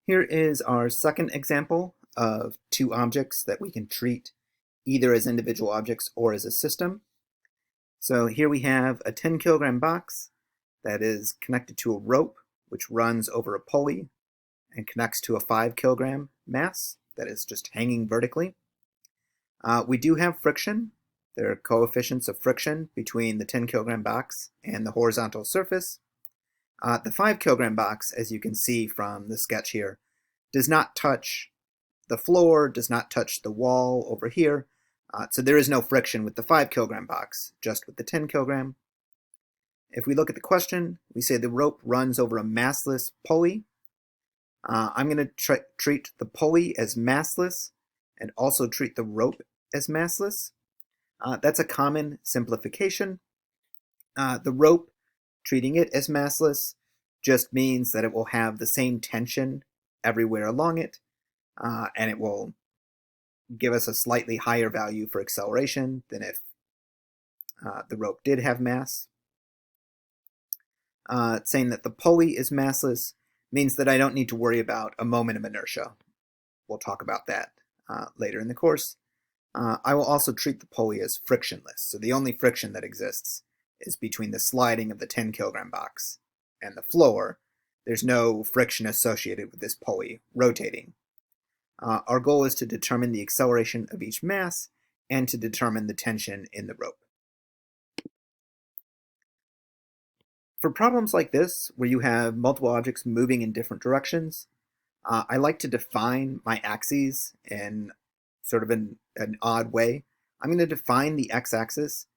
Here is our second example of two objects that we can treat either as individual objects or as a system. So here we have a 10 kilogram box that is connected to a rope which runs over a pulley and connects to a 5 kilogram mass that is just hanging vertically. We do have friction. There are coefficients of friction between the 10 kilogram box and the horizontal surface. The 5 kilogram box, as you can see from the sketch here, does not touch the floor, does not touch the wall over here. So there is no friction with the 5 kilogram box, just with the 10 kilogram. If we look at the question, we say the rope runs over a massless pulley. I'm going to treat the pulley as massless and also treat the rope as massless. That's a common simplification. The rope, treating it as massless, just means that it will have the same tension everywhere along it, and it will give us a slightly higher value for acceleration than if the rope did have mass. Saying that the pulley is massless means that I don't need to worry about a moment of inertia. We'll talk about that later in the course. I will also treat the pulley as frictionless, so the only friction that exists is between the sliding of the 10 kilogram box and the floor. There's no friction associated with this pulley rotating. Our goal is to determine the acceleration of each mass and to determine the tension in the rope. For problems like this, where you have multiple objects moving in different directions, I like to define my axes in sort of an odd way. I'm going to define the x-axis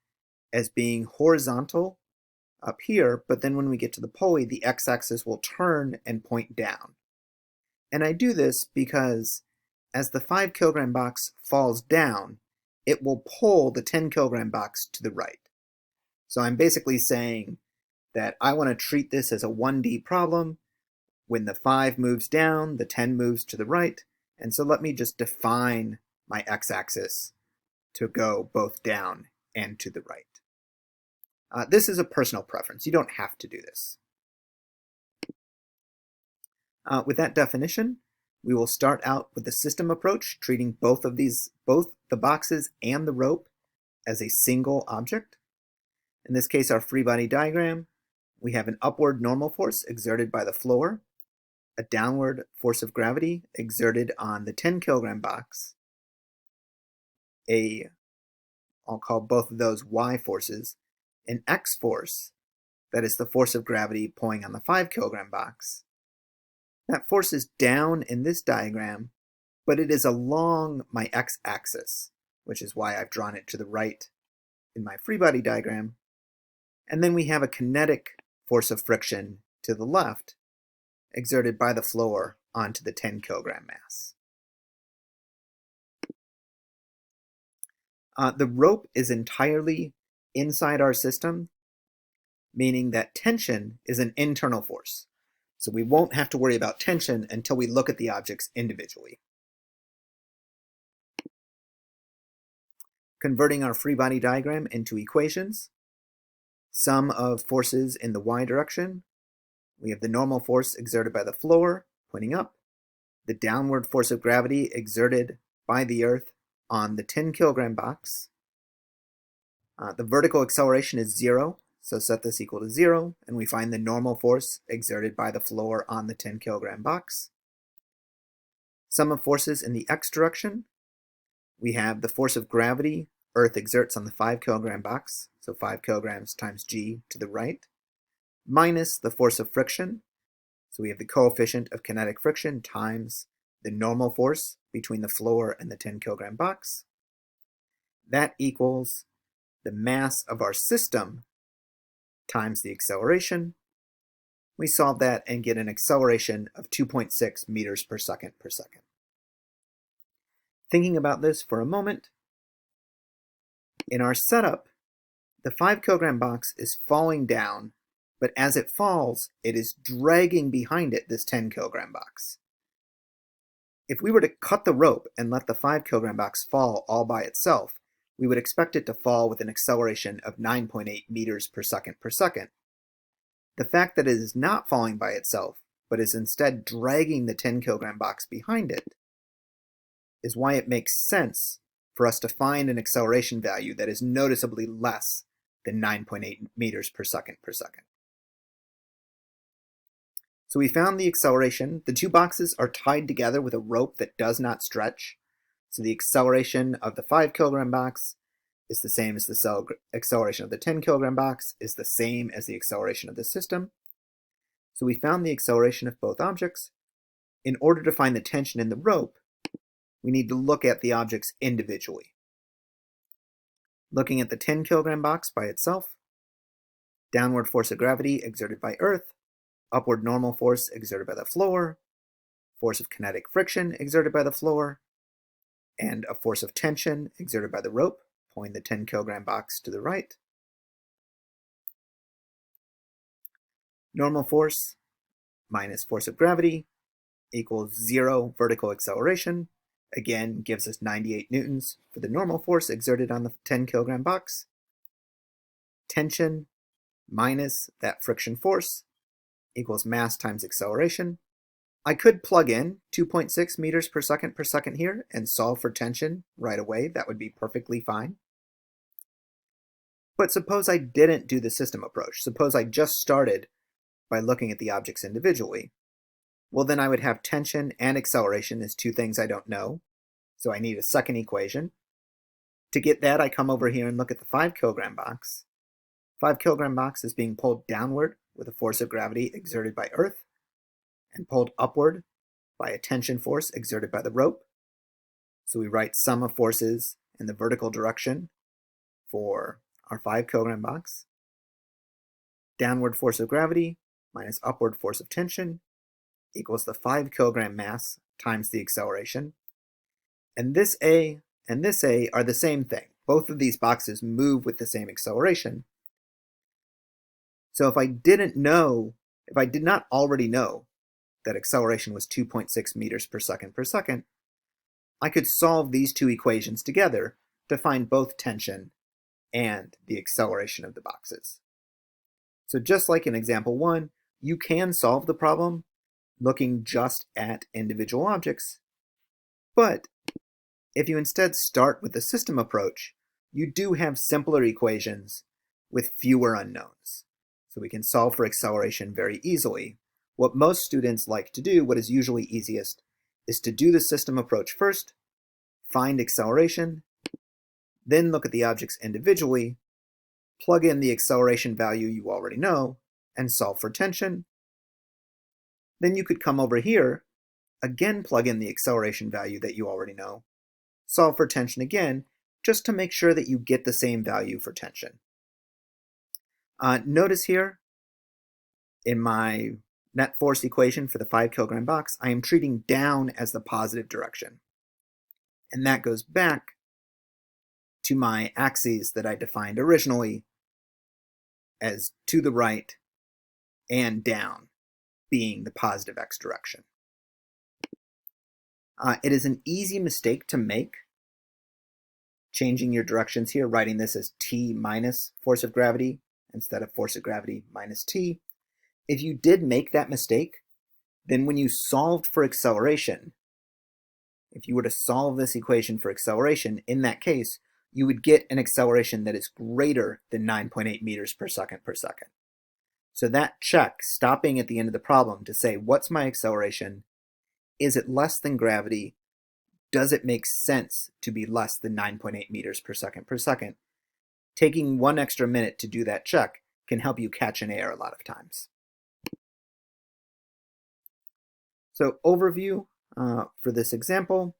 as being horizontal up here, but then when we get to the pulley, the x-axis will turn and point down. And I do this because as the 5 kilogram box falls down, it will pull the 10 kilogram box to the right. So I'm basically saying that I want to treat this as a 1D problem. When the 5 moves down, the 10 moves to the right, and so let me just define my x-axis to go both down and to the right. This is a personal preference. You don't have to do this. With that definition, we will start out with the system approach, treating both the boxes and the rope as a single object. In this case, our free body diagram, we have an upward normal force exerted by the floor, a downward force of gravity exerted on the 10 kilogram box, I'll call both of those y forces, an x force, that is the force of gravity pulling on the 5 kilogram box. That force is down in this diagram, but it is along my x-axis, which is why I've drawn it to the right in my free body diagram. And then we have a kinetic force of friction to the left, exerted by the floor onto the 10 kilogram mass. The rope is entirely inside our system, meaning that tension is an internal force. So we won't have to worry about tension until we look at the objects individually. Converting our free body diagram into equations, sum of forces in the y direction, we have the normal force exerted by the floor, pointing up, the downward force of gravity exerted by the Earth on the 10 kilogram box. The vertical acceleration is 0, so set this equal to 0, and we find the normal force exerted by the floor on the 10 kilogram box. Sum of forces in the x direction, we have the force of gravity Earth exerts on the 5 kilogram box, so 5 kilograms times g to the right, minus the force of friction, so we have the coefficient of kinetic friction times the normal force between the floor and the 10 kilogram box. That equals the mass of our system times the acceleration. We solve that and get an acceleration of 2.6 meters per second per second. Thinking about this for a moment, in our setup, the 5 kilogram box is falling down, but as it falls, it is dragging behind it this 10 kilogram box. If we were to cut the rope and let the 5 kilogram box fall all by itself, we would expect it to fall with an acceleration of 9.8 meters per second per second. The fact that it is not falling by itself but is instead dragging the 10 kilogram box behind it, is why it makes sense for us to find an acceleration value that is noticeably less than 9.8 meters per second per second. So we found the acceleration. The two boxes are tied together with a rope that does not stretch. So the acceleration of the 5 kilogram box is the same as the acceleration of the 10 kilogram box, is the same as the acceleration of the system. So we found the acceleration of both objects. In order to find the tension in the rope, we need to look at the objects individually. Looking at the 10 kilogram box by itself, downward force of gravity exerted by Earth, upward normal force exerted by the floor, force of kinetic friction exerted by the floor, and a force of tension exerted by the rope, pulling the 10 kilogram box to the right. Normal force minus force of gravity equals 0 vertical acceleration. Again, gives us 98 newtons for the normal force exerted on the 10 kilogram box. Tension minus that friction force equals mass times acceleration. I could plug in 2.6 meters per second here and solve for tension right away. That would be perfectly fine. But suppose I didn't do the system approach. Suppose I just started by looking at the objects individually. Well, then I would have tension and acceleration as two things I don't know. So I need a second equation. To get that, I come over here and look at the 5 kilogram box. 5 kilogram box is being pulled downward with a force of gravity exerted by Earth and pulled upward by a tension force exerted by the rope. So we write sum of forces in the vertical direction for our 5 kilogram box. Downward force of gravity minus upward force of tension equals the 5 kilogram mass times the acceleration. And this A and this A are the same thing. Both of these boxes move with the same acceleration. So if I did not already know that acceleration was 2.6 meters per second, I could solve these two equations together to find both tension and the acceleration of the boxes. So just like in example 1, you can solve the problem looking just at individual objects, but if you instead start with the system approach, you do have simpler equations with fewer unknowns. So we can solve for acceleration very easily. What most students like to do, what is usually easiest, is to do the system approach first, find acceleration, then look at the objects individually, plug in the acceleration value you already know, and solve for tension. Then you could come over here, again plug in the acceleration value that you already know, solve for tension again, just to make sure that you get the same value for tension. Notice here, in my net force equation for the 5 kilogram box, I am treating down as the positive direction. And that goes back to my axes that I defined originally as to the right and down being the positive x direction. It is an easy mistake to make, changing your directions here, writing this as t minus force of gravity instead of force of gravity minus t. If you did make that mistake, then when you solved for acceleration, if you were to solve this equation for acceleration, in that case, you would get an acceleration that is greater than 9.8 meters per second. So that check, stopping at the end of the problem to say, what's my acceleration? Is it less than gravity? Does it make sense to be less than 9.8 meters per second? Taking one extra minute to do that check can help you catch an error a lot of times. So overview for this example,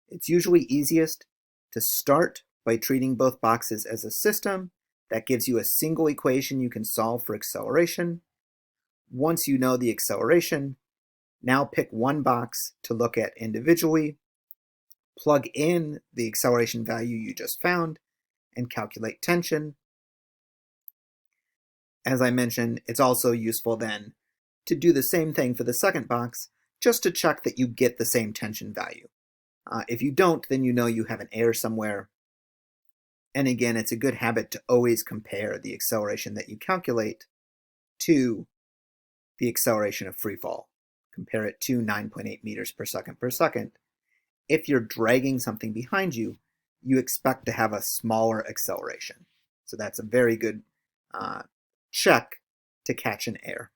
it's usually easiest to start by treating both boxes as a system. That gives you a single equation you can solve for acceleration. Once you know the acceleration, now pick one box to look at individually, plug in the acceleration value you just found, and calculate tension. As I mentioned, it's also useful then to do the same thing for the second box, just to check that you get the same tension value. If you don't, then you know you have an error somewhere. And again, it's a good habit to always compare the acceleration that you calculate to the acceleration of free fall. compare it to 9.8 meters per second. If you're dragging something behind you, you expect to have a smaller acceleration. So that's a very good check to catch an error.